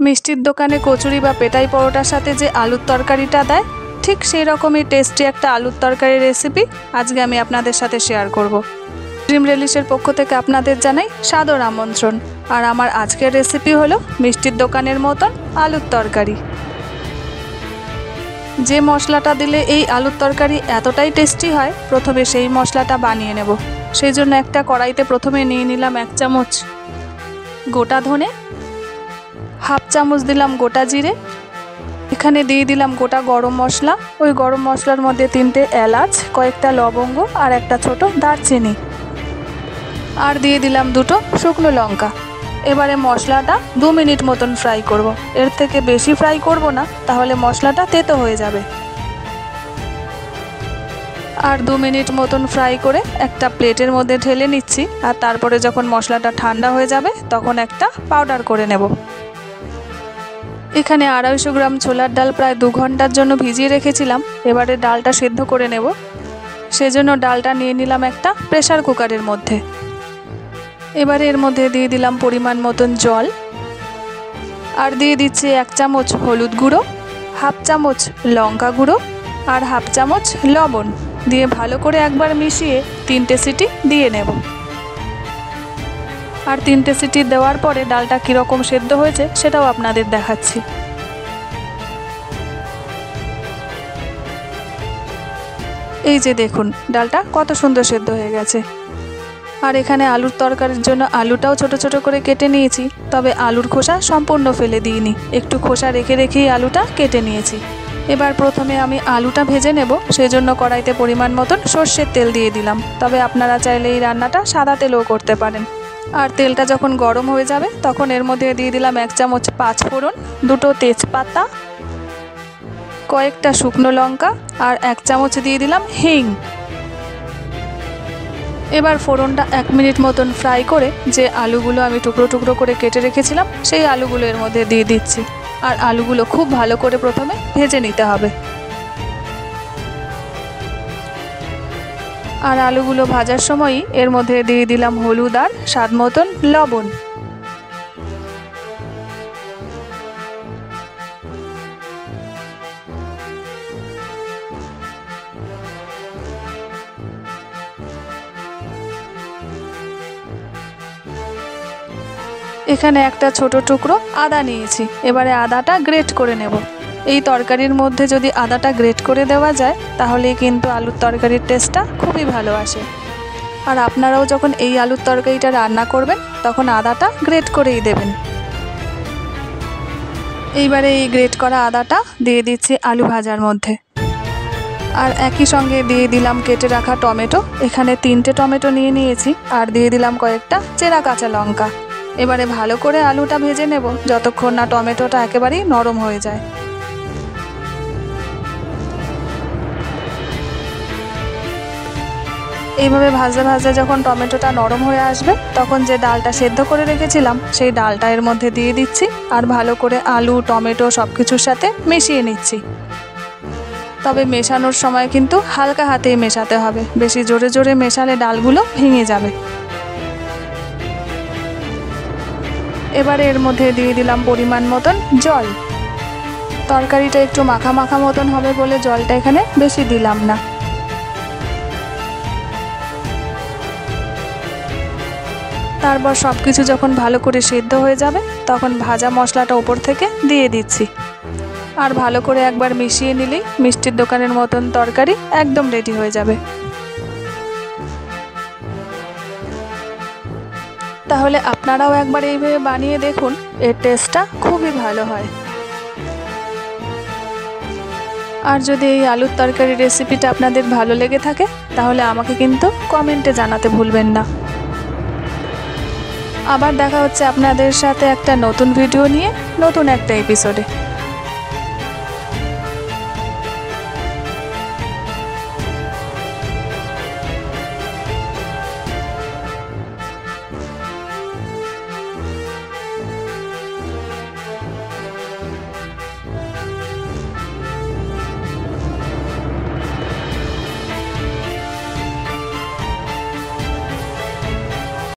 মিষ্টির দোকানে কচুরি বা পেটাই পরোটার সাথে যে আলুর তরকারিটা দেয়, ঠিক সেই রকমই টেস্টি একটা আলুর তরকারির রেসিপি আজকে আমি আপনাদের সাথে শেয়ার করব। ড্রিম রেলিশের পক্ষ থেকে আপনাদের জানাই সাদর আমন্ত্রণ। আর আমার আজকের রেসিপি হলো মিষ্টির দোকানের মতন আলুর তরকারি। যে মশলাটা দিলে এই আলুর তরকারি এতটাই টেস্টি হয়, প্রথমে সেই মশলাটা বানিয়ে নেব। সেই জন্য একটা কড়াইতে প্রথমে নিয়ে নিলাম 1 চামচ গোটা ধনে, হাফ চামচ দিলাম গোটা জিরে, এখানে দিয়ে দিলাম গোটা গরম মশলা। ওই গরম মশলার মধ্যে 3টে এলাচ, কয়েকটা লবঙ্গ আর একটা ছোট দারচিনি, আর দিয়ে দিলাম 2টো শুকনো লঙ্কা। এবারে মশলাটা 2 মিনিট মতন ফ্রাই করব। এর থেকে বেশি ফ্রাই করব না, তাহলে মশলাটা তেতো হয়ে যাবে। আর 2 মিনিট মতন ফ্রাই করে একটা প্লেটের মধ্যে ঢেলে নিচ্ছি। আর তারপরে যখন মশলাটা ঠান্ডা হয়ে যাবে তখন একটা পাউডার করে নেব। এখানে 250 গ্রাম ছোলার ডাল প্রায় 2 ঘন্টার জন্য ভিজিয়ে রেখেছিলাম। এবারে ডালটা সেদ্ধ করে নেব। সেজন্য ডালটা নিয়ে নিলাম একটা প্রেসার কুকারের মধ্যে। এবারে এর মধ্যে দিয়ে দিলাম পরিমাণ মতন জল, আর দিয়ে দিচ্ছি 1 চামচ হলুদ গুঁড়ো, হাফ চামচ লঙ্কা গুঁড়ো আর হাফ চামচ লবণ দিয়ে ভালো করে একবার মিশিয়ে 3টে সিটি দিয়ে নেব। আর 3টে সিটি দেওয়ার পরে ডালটা কীরকম সেদ্ধ হয়েছে সেটাও আপনাদের দেখাচ্ছি। এই যে দেখুন, ডালটা কত সুন্দর সেদ্ধ হয়ে গেছে। আর এখানে আলুর তরকারির জন্য আলুটাও ছোট ছোট করে কেটে নিয়েছি, তবে আলুর খোসা সম্পূর্ণ ফেলে দিইনি, একটু খোসা রেখে রেখেই আলুটা কেটে নিয়েছি। এবার প্রথমে আমি আলুটা ভেজে নেব। সেজন্য কড়াইতে পরিমাণ মতন সর্ষের তেল দিয়ে দিলাম, তবে আপনারা চাইলে এই রান্নাটা সাদা তেলেও করতে পারেন। আর তেলটা যখন গরম হয়ে যাবে তখন এর মধ্যে দিয়ে দিলাম 1 চামচ 5 ফোড়ন, 2টো তেজপাতা, কয়েকটা শুকনো লঙ্কা আর 1 চামচ দিয়ে দিলাম হিং। এবার ফোড়নটা 1 মিনিট মতন ফ্রাই করে যে আলুগুলো আমি টুকরো টুকরো করে কেটে রেখেছিলাম সেই আলুগুলো এর মধ্যে দিয়ে দিচ্ছি। আর আলুগুলো খুব ভালো করে প্রথমে ভেজে নিতে হবে। আর আলুগুলো ভাজার সময়ই এর মধ্যে দিয়ে দিলাম হলুদ আর স্বাদ মতন লবণ। এখানে একটা ছোট টুকরো আদা নিয়েছি। এবারে আদাটা গ্রেট করে নেব। এই তরকারির মধ্যে যদি আদাটা গ্রেট করে দেওয়া যায় তাহলেই কিন্তু আলুর তরকারির টেস্টটা খুবই ভালো আসে। আর আপনারাও যখন এই আলুর তরকারিটা রান্না করবেন তখন আদাটা গ্রেট করেই দেবেন। এইবারে এই গ্রেট করা আদাটা দিয়ে দিচ্ছি আলু ভাজার মধ্যে। আর একই সঙ্গে দিয়ে দিলাম কেটে রাখা টমেটো। এখানে 3টে টমেটো নিয়ে নিয়েছি, আর দিয়ে দিলাম কয়েকটা চেরা কাঁচা লঙ্কা। এবারে ভালো করে আলুটা ভেজে নেব যতক্ষণ না টমেটোটা একেবারেই নরম হয়ে যায়। এইভাবে ভাজতে ভাজতে যখন টমেটোটা নরম হয়ে আসবে তখন যে ডালটা সেদ্ধ করে রেখেছিলাম সেই ডালটা এর মধ্যে দিয়ে দিচ্ছি। আর ভালো করে আলু টমেটো সব কিছুর সাথে মিশিয়ে নিচ্ছি। তবে মেশানোর সময় কিন্তু হালকা হাতেই মেশাতে হবে, বেশি জোরে জোরে মেশালে ডালগুলো ভেঙে যাবে। এবারে এর মধ্যে দিয়ে দিলাম পরিমাণ মতন জল। তরকারিটা একটু মাখা মাখা মতন হবে বলে জলটা এখানে বেশি দিলাম না। তারপর সব কিছু যখন ভালো করে সেদ্ধ হয়ে যাবে তখন ভাজা মশলাটা ওপর থেকে দিয়ে দিচ্ছি। আর ভালো করে একবার মিশিয়ে নিলেই মিষ্টির দোকানের মতন তরকারি একদম রেডি হয়ে যাবে। তাহলে আপনারাও একবার এইভাবে বানিয়ে দেখুন, এর টেস্টটা খুবই ভালো হয়। আর যদি এই আলুর তরকারি রেসিপিটা আপনাদের ভালো লেগে থাকে তাহলে আমাকে কিন্তু কমেন্টে জানাতে ভুলবেন না। আবার দেখা হচ্ছে আপনাদের সাথে একটা নতুন ভিডিও নিয়ে, নতুন একটা এপিসোডে।